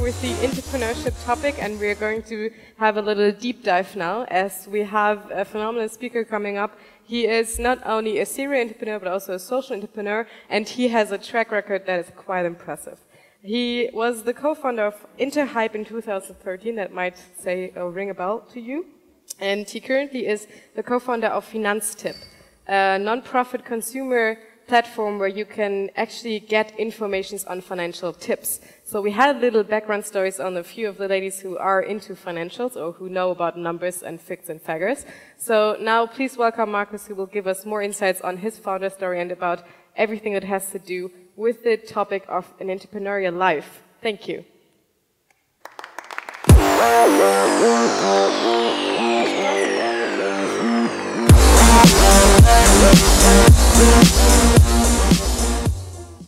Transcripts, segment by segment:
with the entrepreneurship topic, and we're going to have a little deep dive now, as we have a phenomenal speaker coming up. He is not only a serial entrepreneur, but also a social entrepreneur, and he has a track record that is quite impressive. He was the co-founder of Interhyp in 2013, that might say or ring a bell to you. And he currently is the co-founder of Finanztip, a non-profit consumer platform where you can actually get information on financial tips. So we had little background stories on a few of the ladies who are into financials or who know about numbers and facts and figures. So now please welcome Markus, who will give us more insights on his founder story and about everything that has to do with the topic of an entrepreneurial life. Thank you.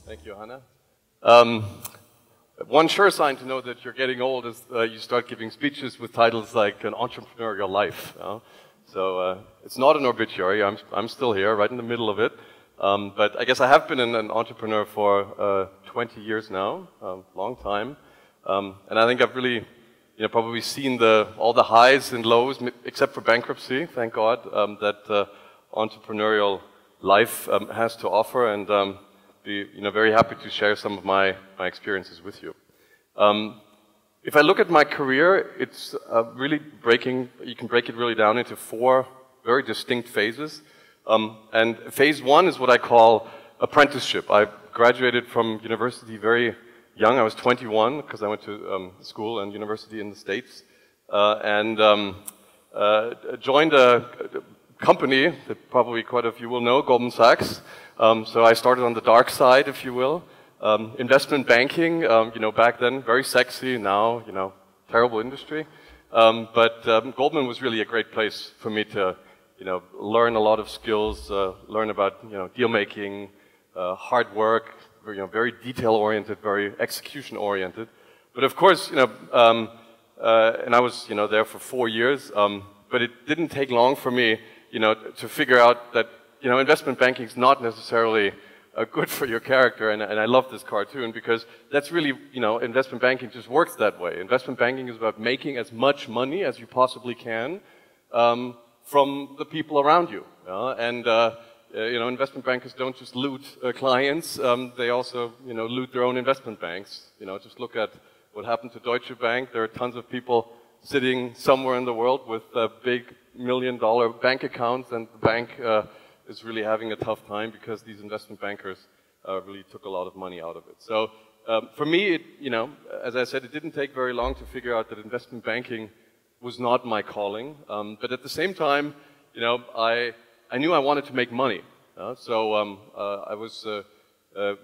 Thank you, Hannah. One sure sign to know that you're getting old is you start giving speeches with titles like An Entrepreneurial Life. So it's not an obituary. I'm still here, right in the middle of it. But I guess I have been an entrepreneur for 20 years now, long time. And I think I've really, probably seen all the highs and lows, except for bankruptcy, thank God, that entrepreneurial life has to offer, and be very happy to share some of my experiences with you. If I look at my career, it's really you can break it really down into 4 very distinct phases. And phase 1 is what I call apprenticeship. I graduated from university very young. I was 21 because I went to school and university in the States, and joined a company that probably quite a few will know, Goldman Sachs. So I started on the dark side, if you will. Investment banking, back then very sexy. Now, terrible industry. But Goldman was really a great place for me to, learn a lot of skills, learn about, deal making, hard work, very detail-oriented, very execution-oriented. But of course, and I was, there for 4 years, but it didn't take long for me, to figure out that, investment banking is not necessarily good for your character, and I love this cartoon because that's really, investment banking just works that way. Investment banking is about making as much money as you possibly can from the people around you. Investment bankers don't just loot clients, they also, loot their own investment banks. Just look at what happened to Deutsche Bank. There are tons of people sitting somewhere in the world with big million-dollar bank accounts, and the bank is really having a tough time because these investment bankers really took a lot of money out of it. So for me, as I said, it didn't take very long to figure out that investment banking was not my calling. But at the same time, I knew I wanted to make money. So I was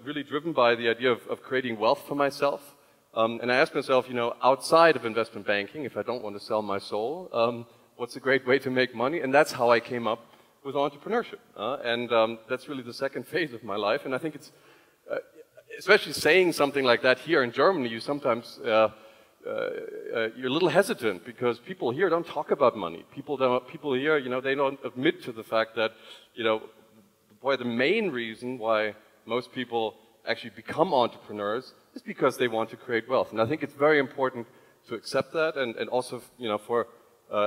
really driven by the idea of creating wealth for myself. And I asked myself, outside of investment banking, if I don't want to sell my soul, what's a great way to make money? And that's how I came up with entrepreneurship. And that's really the second phase of my life. And I think it's, especially saying something like that here in Germany, you sometimes, you're a little hesitant because people here don't talk about money. People here, they don't admit to the fact that, boy, the main reason why most people actually become entrepreneurs is because they want to create wealth. And I think it's very important to accept that, and also, for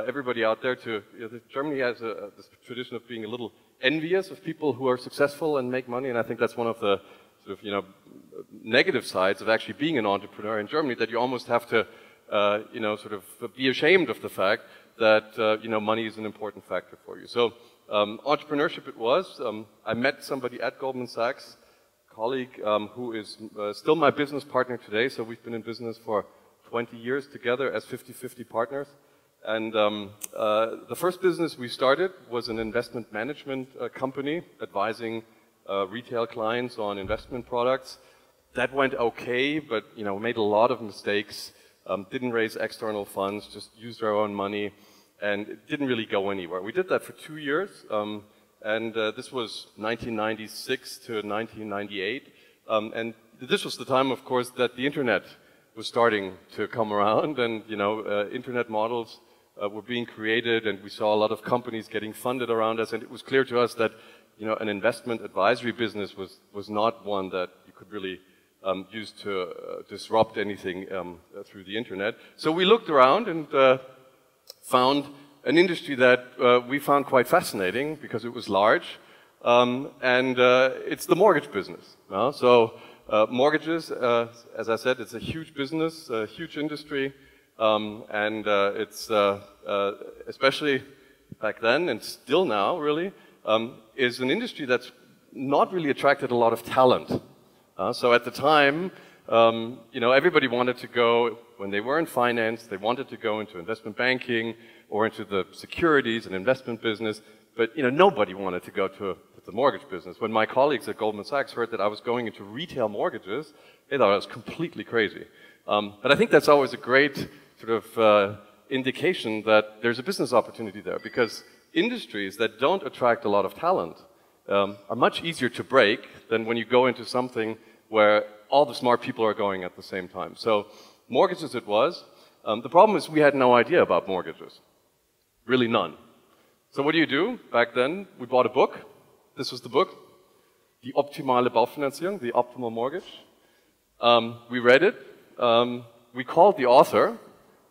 everybody out there to, Germany has this tradition of being a little envious of people who are successful and make money, and I think that's one of the sort of, negative sides of actually being an entrepreneur in Germany, that you almost have to, sort of be ashamed of the fact that, money is an important factor for you. So, entrepreneurship it was. I met somebody at Goldman Sachs, a colleague who is still my business partner today, so we've been in business for 20 years together as 50-50 partners. And the first business we started was an investment management company advising retail clients on investment products. That went okay, but made a lot of mistakes, didn't raise external funds, just used our own money, and it didn't really go anywhere. We did that for 2 years, and this was 1996 to 1998. And this was the time, of course, that the internet was starting to come around, and internet models were being created, and we saw a lot of companies getting funded around us, and it was clear to us that an investment advisory business was not one that you could really used to disrupt anything through the internet. So we looked around and found an industry that we found quite fascinating because it was large, and it's the mortgage business. Mortgages, as I said, it's a huge business, a huge industry, and it's especially back then and still now, really, is an industry that's not really attracted a lot of talent. So at the time, everybody wanted to go, when they were in finance, they wanted to go into investment banking or into the securities and investment business, but nobody wanted to go to the mortgage business. When my colleagues at Goldman Sachs heard that I was going into retail mortgages, they thought I was completely crazy. But I think that's always a great sort of indication that there's a business opportunity there, because industries that don't attract a lot of talent are much easier to break than when you go into something where all the smart people are going at the same time. So mortgages it was. The problem is we had no idea about mortgages. Really none. So what do? Back then, we bought a book. This was the book, Die optimale Baufinanzierung, the optimal mortgage. We read it. We called the author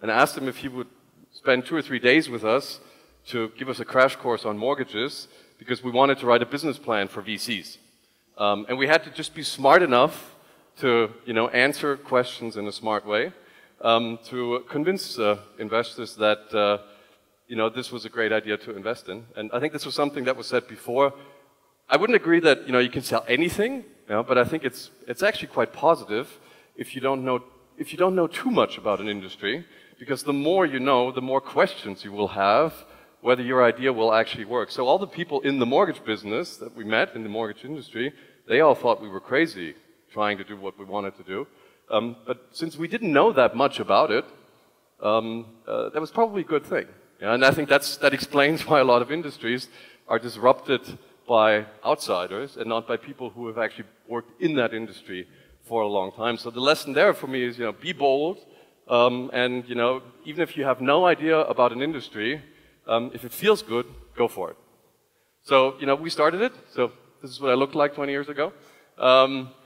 and asked him if he would spend 2 or 3 days with us to give us a crash course on mortgages, because we wanted to write a business plan for VCs. And we had to just be smart enough to, answer questions in a smart way, to convince investors that, this was a great idea to invest in. And I think this was something that was said before. I wouldn't agree that, you can sell anything, but I think it's actually quite positive if you don't know too much about an industry, because the more you know, the more questions you will have whether your idea will actually work. So all the people in the mortgage business that we met in the mortgage industry, they all thought we were crazy trying to do what we wanted to do. But since we didn't know that much about it, that was probably a good thing. And I think that explains why a lot of industries are disrupted by outsiders and not by people who have actually worked in that industry for a long time. So the lesson there for me is, be bold, and even if you have no idea about an industry, if it feels good, go for it. So we started it. So this is what I looked like 20 years ago.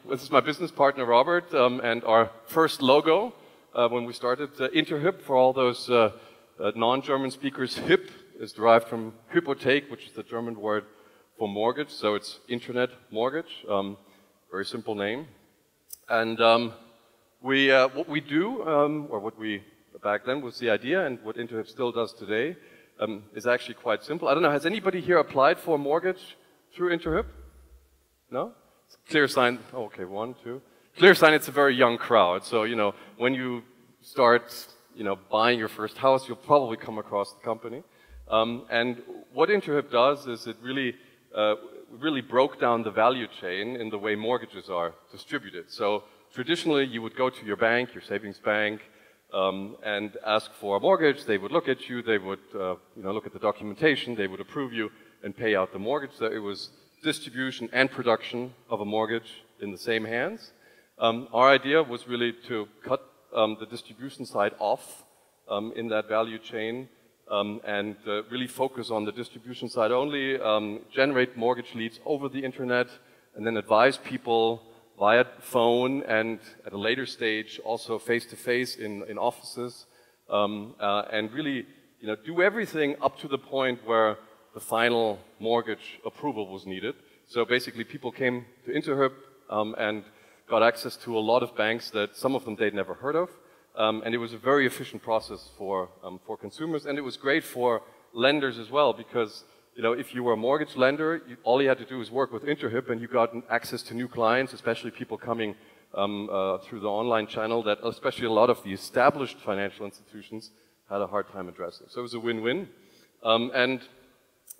This is my business partner Robert, and our first logo when we started Interhyp. For all those non-German speakers, Hyp is derived from Hypothek, which is the German word for mortgage. So it's internet mortgage. Very simple name. And what we do, or what we back then was the idea, and what Interhyp still does today, is actually quite simple. I don't know, has anybody here applied for a mortgage through Interhyp? No? Clear sign. Oh, okay, 1, 2. Clear sign. It's a very young crowd. So when you start buying your first house, you'll probably come across the company. And what Interhyp does is it really broke down the value chain in the way mortgages are distributed. So traditionally, you would go to your bank, your savings bank, and ask for a mortgage. They would look at you. They would look at the documentation. They would approve you and pay out the mortgage. So it was distribution and production of a mortgage in the same hands. Our idea was really to cut the distribution side off in that value chain, and really focus on the distribution side only, generate mortgage leads over the internet, and then advise people via phone and at a later stage also face-to-face in offices, and really do everything up to the point where the final mortgage approval was needed. So basically people came to Interhyp and got access to a lot of banks that some of them they'd never heard of. And it was a very efficient process for consumers, and it was great for lenders as well, because if you were a mortgage lender, all you had to do was work with Interhyp, and you got access to new clients, especially people coming through the online channel that especially a lot of the established financial institutions had a hard time addressing. So it was a win-win, and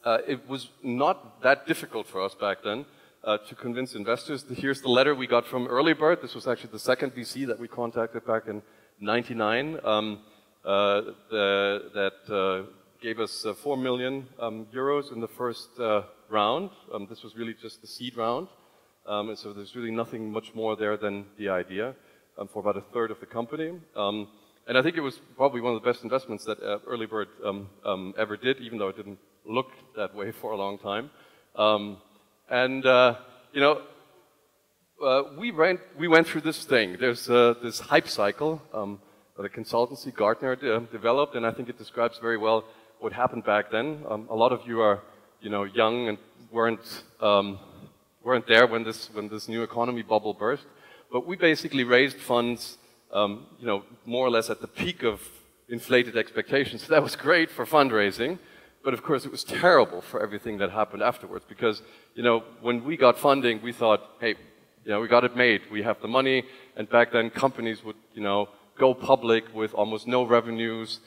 it was not that difficult for us back then to convince investors. Here's the letter we got from Early Bird. This was actually the second VC that we contacted back in '99, that gave us 4 million euros in the first round. This was really just the seed round, and so there's really nothing much more there than the idea for about a third of the company. And I think it was probably one of the best investments that Early Bird ever did, even though it didn't look that way for a long time. we went through this thing. There's this hype cycle that a consultancy, Gartner, developed, and I think it describes very well what happened back then. A lot of you are, young and weren't there when this new economy bubble burst. But we basically raised funds, more or less at the peak of inflated expectations. So that was great for fundraising, but of course it was terrible for everything that happened afterwards. Because, when we got funding, we thought, hey, we got it made. We have the money, and back then companies would, go public with almost no revenues,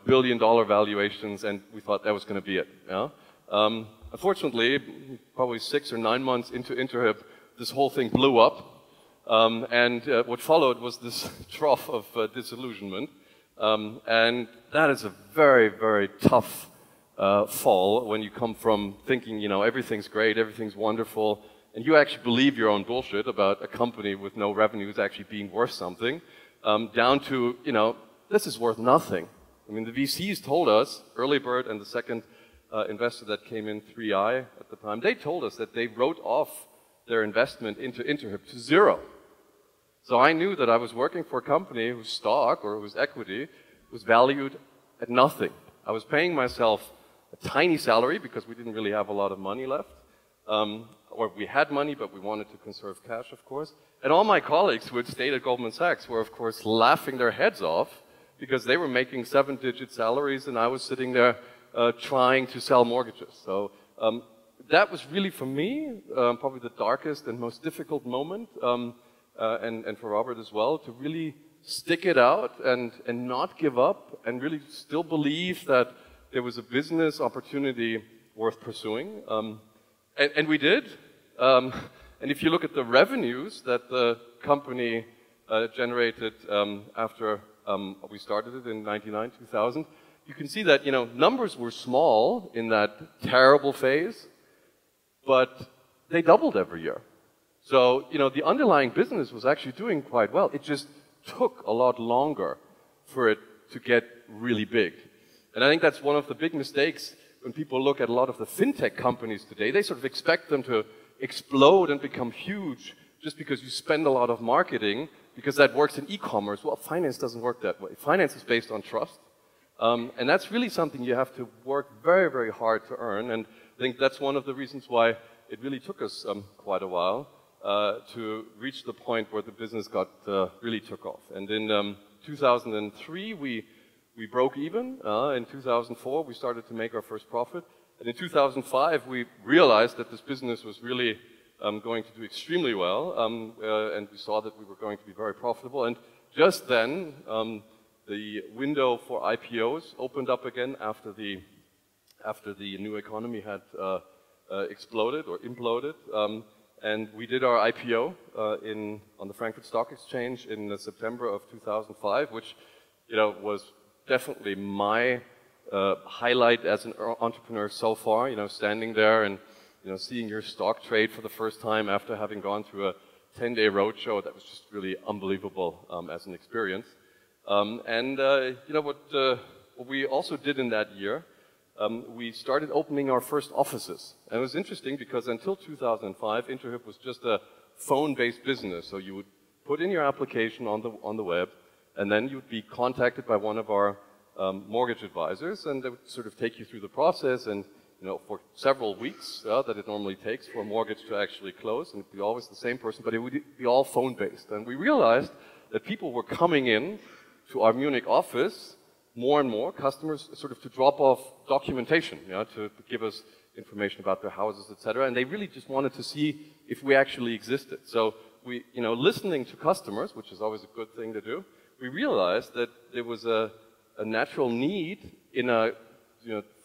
billion-dollar valuations, and we thought that was going to be it. Yeah? Unfortunately, probably 6 or 9 months into Interhyp, this whole thing blew up, and what followed was this trough of disillusionment, and that is a very, very tough fall when you come from thinking, everything's great, everything's wonderful, and you actually believe your own bullshit about a company with no revenues actually being worth something, down to, this is worth nothing. I mean, the VCs told us, Early Bird and the second investor that came in, 3i at the time, they told us that they wrote off their investment into Interhyp to zero. So I knew that I was working for a company whose stock or whose equity was valued at nothing. I was paying myself a tiny salary because we didn't really have a lot of money left. Or we had money, but we wanted to conserve cash, of course. And all my colleagues who had stayed at Goldman Sachs were, of course, laughing their heads off because they were making 7-digit salaries and I was sitting there trying to sell mortgages. So that was really, for me, probably the darkest and most difficult moment, and for Robert as well, to really stick it out and not give up and really still believe that there was a business opportunity worth pursuing. And we did. And if you look at the revenues that the company generated after we started it in 99, 2000, you can see that, numbers were small in that terrible phase, but they doubled every year. So, the underlying business was actually doing quite well. It just took a lot longer for it to get really big. And I think that's one of the big mistakes when people look at a lot of the fintech companies today. They sort of expect them to explode and become huge just because you spend a lot of marketing, because that works in e-commerce. Well, finance doesn't work that way. Finance is based on trust. And that's really something you have to work very, very hard to earn. And I think that's one of the reasons why it really took us quite a while to reach the point where the business really took off. And in 2003, we broke even. In 2004, we started to make our first profit. And in 2005, we realized that this business was really going to do extremely well, and we saw that we were going to be very profitable. And just then, the window for IPOs opened up again after the new economy had exploded or imploded. And we did our IPO on the Frankfurt Stock Exchange in September of 2005, which was definitely my highlight as an entrepreneur so far. Standing there and seeing your stock trade for the first time after having gone through a 10-day roadshow. That was just really unbelievable as an experience. What we also did in that year, we started opening our first offices. And it was interesting because until 2005, Interhyp was just a phone-based business. So you would put in your application on the web, and then you'd be contacted by one of our mortgage advisors, and they would sort of take you through the process, and for several weeks that it normally takes for a mortgage to actually close, and it'd be always the same person, but it would be all phone-based. And we realized that people were coming in to our Munich office, more and more customers, sort of to drop off documentation, to give us information about their houses, etc. And they really just wanted to see if we actually existed. So we, listening to customers, which is always a good thing to do, we realized that there was a natural need in a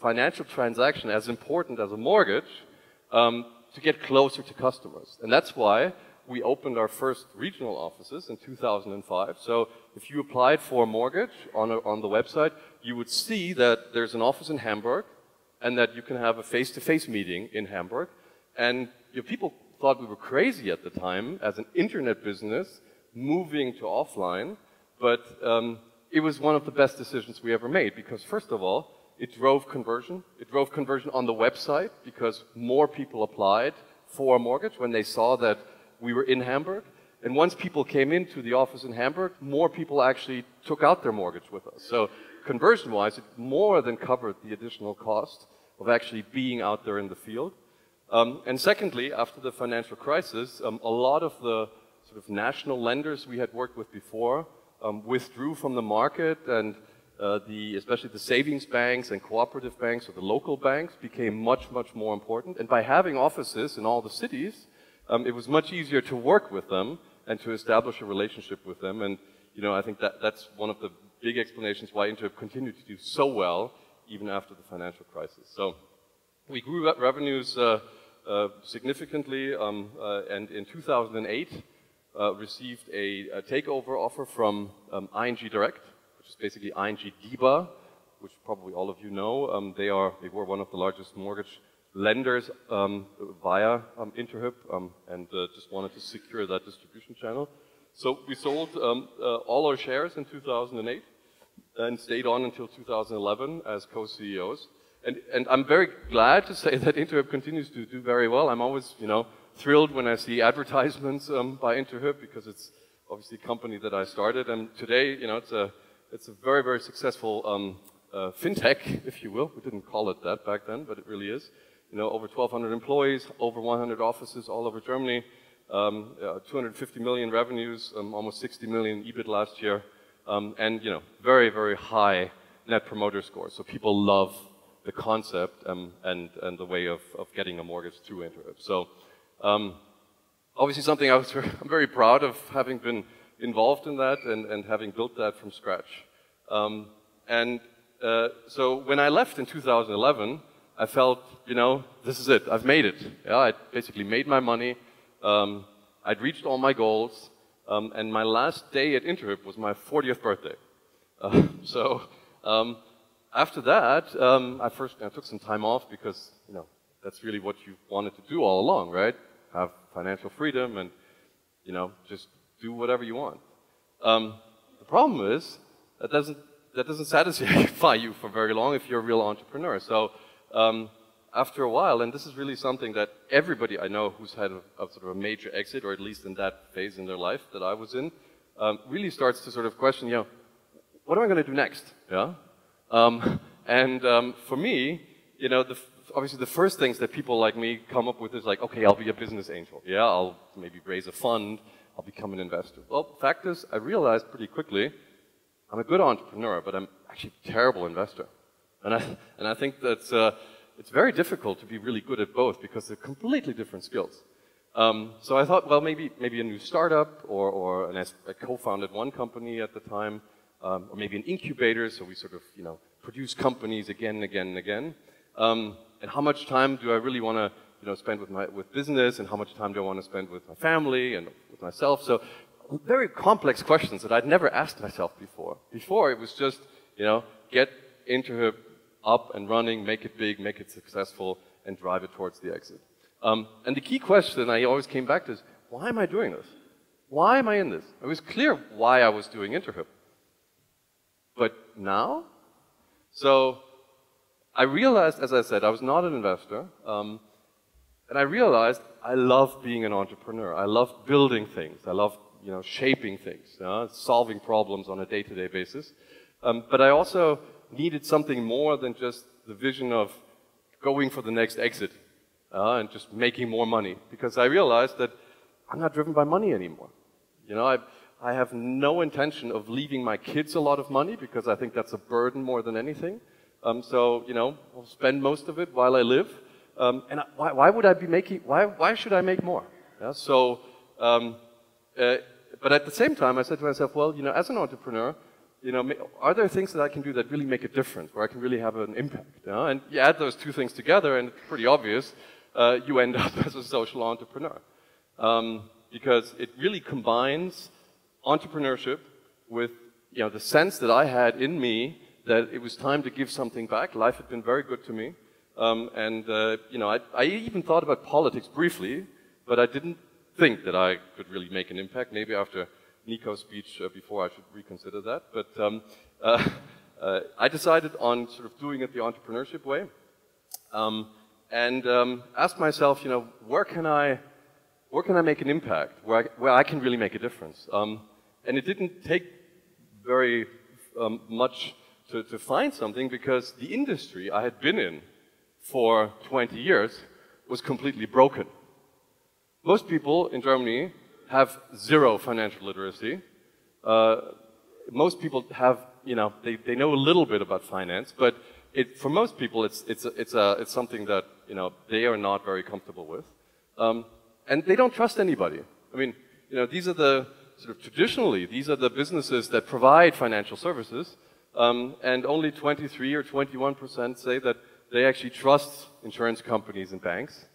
financial transaction as important as a mortgage to get closer to customers. And that's why we opened our first regional offices in 2005. So if you applied for a mortgage on the website, you would see that there's an office in Hamburg and that you can have a face-to-face meeting in Hamburg. And people thought we were crazy at the time as an internet business moving to offline, but it was one of the best decisions we ever made because, first of all, it drove conversion. It drove conversion on the website because more people applied for a mortgage when they saw that we were in Hamburg. And once people came into the office in Hamburg, more people actually took out their mortgage with us. So conversion-wise, it more than covered the additional cost of actually being out there in the field. And secondly, after the financial crisis, a lot of the sort of national lenders we had worked with before withdrew from the market, and especially the savings banks and cooperative banks, or the local banks, became much, much more important. And by having offices in all the cities, it was much easier to work with them and to establish a relationship with them. And I think that's one of the big explanations why Interhyp continued to do so well even after the financial crisis. So we grew revenues significantly, and in 2008 received a takeover offer from ING Direct, which is basically ING DiBa, which probably all of you know. They were one of the largest mortgage lenders via Interhyp, and just wanted to secure that distribution channel. So we sold all our shares in 2008 and stayed on until 2011 as co-CEOs. And I'm very glad to say that Interhyp continues to do very well. I'm always, thrilled when I see advertisements by Interhyp, because it's obviously a company that I started. And today, it's a very, very successful fintech, if you will. We didn't call it that back then, but it really is. Over 1,200 employees, over 100 offices all over Germany, 250 million revenues, almost 60 million EBIT last year, and very, very high net promoter score. So people love the concept and the way of getting a mortgage through Interhyp. So obviously something I'm very proud of having been involved in that and having built that from scratch. So when I left in 2011, I felt, this is it, I've made it. Yeah, I basically made my money, I'd reached all my goals, and my last day at Interhyp was my 40th birthday. After that, I took some time off, because, that's really what you wanted to do all along, right? Have financial freedom and, just do whatever you want. The problem is, that doesn't satisfy you for very long if you're a real entrepreneur. So after a while, and this is really something that everybody I know who's had a sort of a major exit, or at least in that phase in their life that I was in, really starts to sort of question, what am I going to do next? Yeah. For me, obviously the first things that people like me come up with is like, okay, I'll be a business angel. Yeah, I'll maybe raise a fund, I'll become an investor. Well, the fact is, I realized pretty quickly, I'm a good entrepreneur, but I'm actually a terrible investor. And I think that it's very difficult to be really good at both, because they're completely different skills. So I thought, well, maybe a new startup, or I co-founded one company at the time, or maybe an incubator, so we sort of, produce companies again and again and again. And how much time do I really want to, spend with business, and how much time do I want to spend with my family and with myself? So very complex questions that I'd never asked myself before. Before it was just, get Interhyp up and running, make it big, make it successful, and drive it towards the exit. And the key question I always came back to is, why am I doing this? Why am I in this? It was clear why I was doing Interhyp. But now? So I realized, as I said, I was not an investor, and I realized I love being an entrepreneur. I love building things. I love, shaping things, solving problems on a day-to-day basis. But I also needed something more than just the vision of going for the next exit and just making more money, because I realized that I'm not driven by money anymore. I have no intention of leaving my kids a lot of money, because I think that's a burden more than anything. So, I'll spend most of it while I live. Why would I be making, why should I make more? Yeah, so, but at the same time, I said to myself, well, as an entrepreneur, are there things that I can do that really make a difference, where I can really have an impact? And you add those two things together, and it's pretty obvious, you end up as a social entrepreneur. Because it really combines entrepreneurship with, the sense that I had in me that it was time to give something back. Life had been very good to me. I even thought about politics briefly, but I didn't think that I could really make an impact. Maybe after Nico's speech before I should reconsider that. But I decided on sort of doing it the entrepreneurship way, and asked myself, where can I where can I make an impact, where I can really make a difference? And it didn't take very much to find something, because the industry I had been in for 20 years was completely broken. Most people in Germany have zero financial literacy. Most people have, they know a little bit about finance, but for most people it's something that, they are not very comfortable with. And they don't trust anybody. I mean, these are traditionally, these are the businesses that provide financial services, and only 23 or 21% say that they actually trust insurance companies and banks.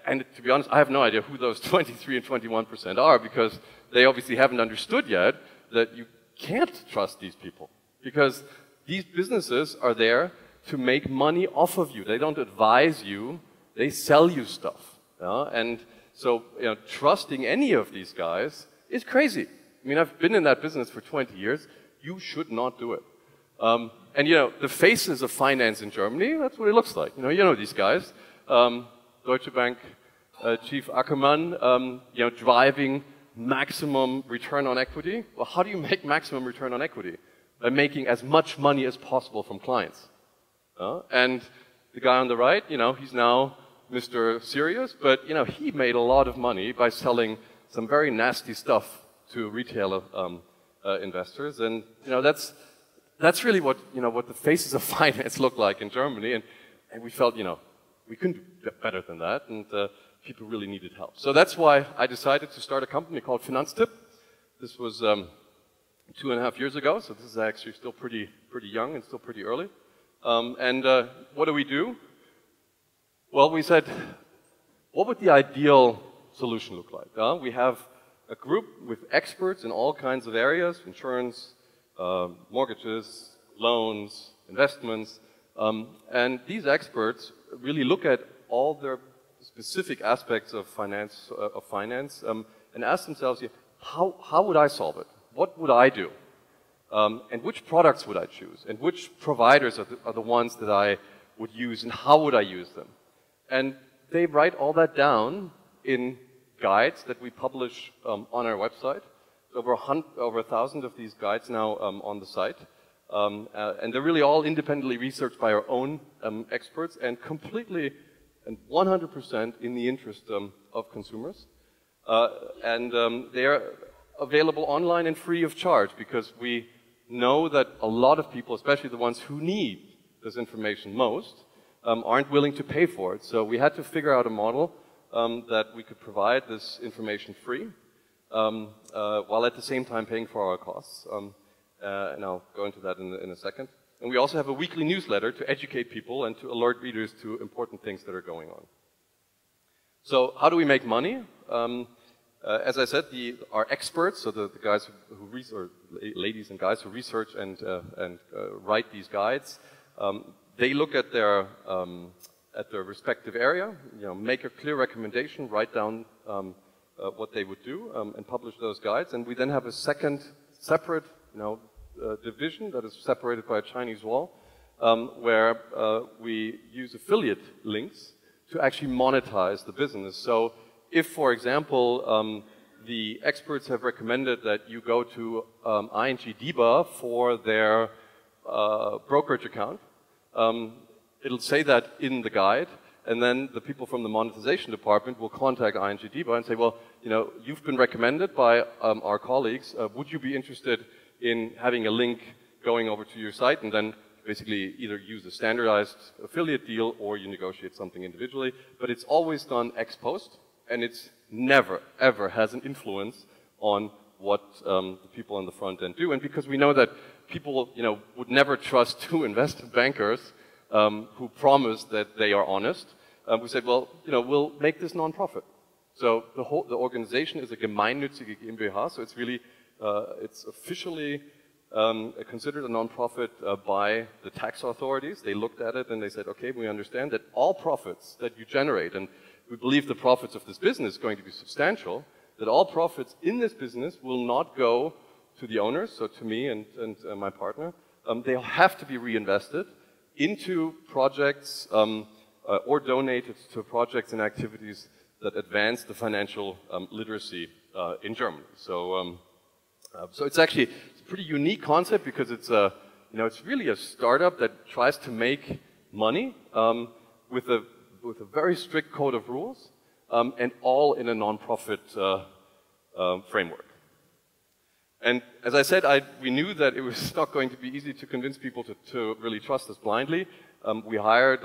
And to be honest, I have no idea who those 23 and 21% are, because they obviously haven't understood yet that you can't trust these people. Because these businesses are there to make money off of you. They don't advise you, they sell you stuff. And so, trusting any of these guys is crazy. I mean, I've been in that business for 20 years. You should not do it. And the faces of finance in Germany, that's what it looks like. You know these guys. Deutsche Bank Chief Ackermann, driving maximum return on equity. Well, how do you make maximum return on equity? By making as much money as possible from clients. And the guy on the right, he's now Mr. Serious, but he made a lot of money by selling some very nasty stuff to retail investors, and that's really what what the faces of finance look like in Germany, and we felt we couldn't do better than that, and people really needed help. So that's why I decided to start a company called Finanztip. This was 2.5 years ago, so this is actually still pretty young and still pretty early. And what do? Well, we said, what would the ideal solution look like? We have a group with experts in all kinds of areas: insurance, mortgages, loans, investments, and these experts really look at all their specific aspects of finance, and ask themselves, how would I solve it? What would I do? And which products would I choose? And which providers are the ones that I would use, and how would I use them? And they write all that down in guides that we publish on our website. Over 1,000 of these guides now on the site. And they're really all independently researched by our own experts, and completely and 100% in the interest of consumers. They're available online and free of charge, because we know that a lot of people, especially the ones who need this information most, aren't willing to pay for it. So we had to figure out a model that we could provide this information free, while at the same time paying for our costs. And I'll go into that in a second. And we also have a weekly newsletter to educate people and to alert readers to important things that are going on. So how do we make money? As I said, our experts, so the guys who research, ladies and guys who research and write these guides, they look at their respective area, make a clear recommendation, write down what they would do, and publish those guides. And we then have a second separate, division that is separated by a Chinese wall, where we use affiliate links to actually monetize the business. So if, for example, the experts have recommended that you go to ING DiBa for their brokerage account, it'll say that in the guide, and then the people from the monetization department will contact ING DiBa and say, well, you've been recommended by our colleagues, would you be interested in having a link going over to your site? And then basically either use a standardized affiliate deal or you negotiate something individually. But it's always done ex post, and it's never, ever has an influence on what the people on the front end do. And because we know that people, would never trust two investment bankers who promise that they are honest, we said, well, we'll make this non-profit. So the organization is a gemeinnützige GmbH, so it's really, it's officially considered a non-profit by the tax authorities. They looked at it and they said, okay, we understand that all profits that you generate, and we believe the profits of this business is going to be substantial, that all profits in this business will not go to the owners, so to me and my partner. They'll have to be reinvested into projects or donated to projects and activities that advance the financial literacy in Germany. So, so it's actually a pretty unique concept because it's it's really a startup that tries to make money with a very strict code of rules and all in a non-profit framework. And as I said, we knew that it was not going to be easy to convince people to really trust us blindly. We hired,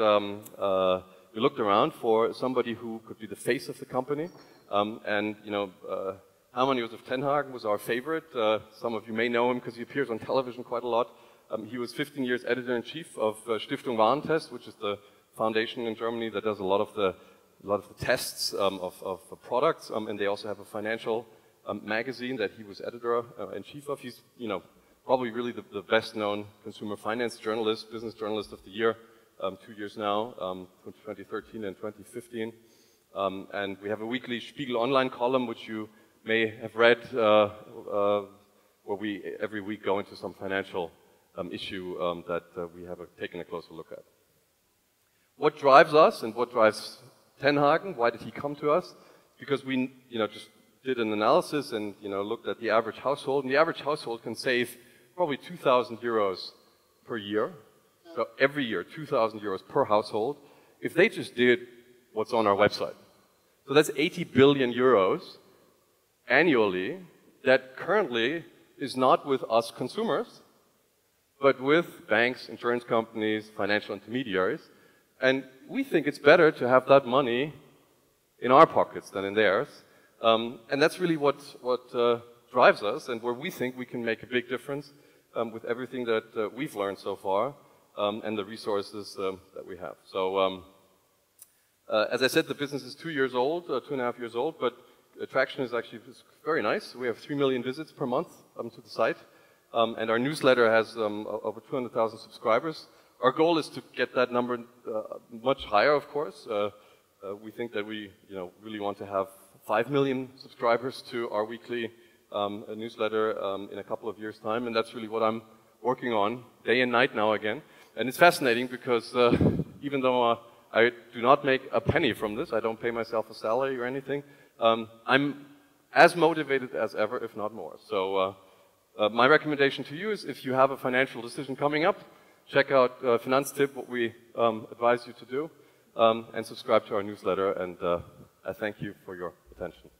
we looked around for somebody who could be the face of the company. And, Hermann Josef Tenhagen was our favorite. Some of you may know him because he appears on television quite a lot. He was 15 years editor-in-chief of Stiftung Warentest, which is the foundation in Germany that does a lot of the tests of products. And they also have a financial magazine that he was editor-in-chief of. He's, probably really the best-known consumer finance journalist, business journalist of the year, 2 years now, 2013 and 2015. And we have a weekly Spiegel Online column, which you may have read, where we every week go into some financial issue that we have taken a closer look at. What drives us and what drives Tenhagen? Why did he come to us? Because we, just did an analysis and, looked at the average household, and the average household can save probably 2,000 euros per year. So every year, 2,000 euros per household, if they just did what's on our website. So that's 80 billion euros annually that currently is not with us consumers, but with banks, insurance companies, financial intermediaries. And we think it's better to have that money in our pockets than in theirs. And that's really what drives us and where we think we can make a big difference with everything that we've learned so far and the resources that we have. So as I said, the business is 2 years old, 2.5 years old, but traction is actually very nice. We have 3 million visits per month to the site. And our newsletter has over 200,000 subscribers. Our goal is to get that number much higher, of course. We think that we really want to have 5 million subscribers to our weekly newsletter in a couple of years' time, and that's really what I'm working on day and night now again. And it's fascinating because even though I do not make a penny from this, I don't pay myself a salary or anything, I'm as motivated as ever, if not more. So my recommendation to you is if you have a financial decision coming up, check out Finanztip, what we advise you to do, and subscribe to our newsletter, and I thank you for your attention.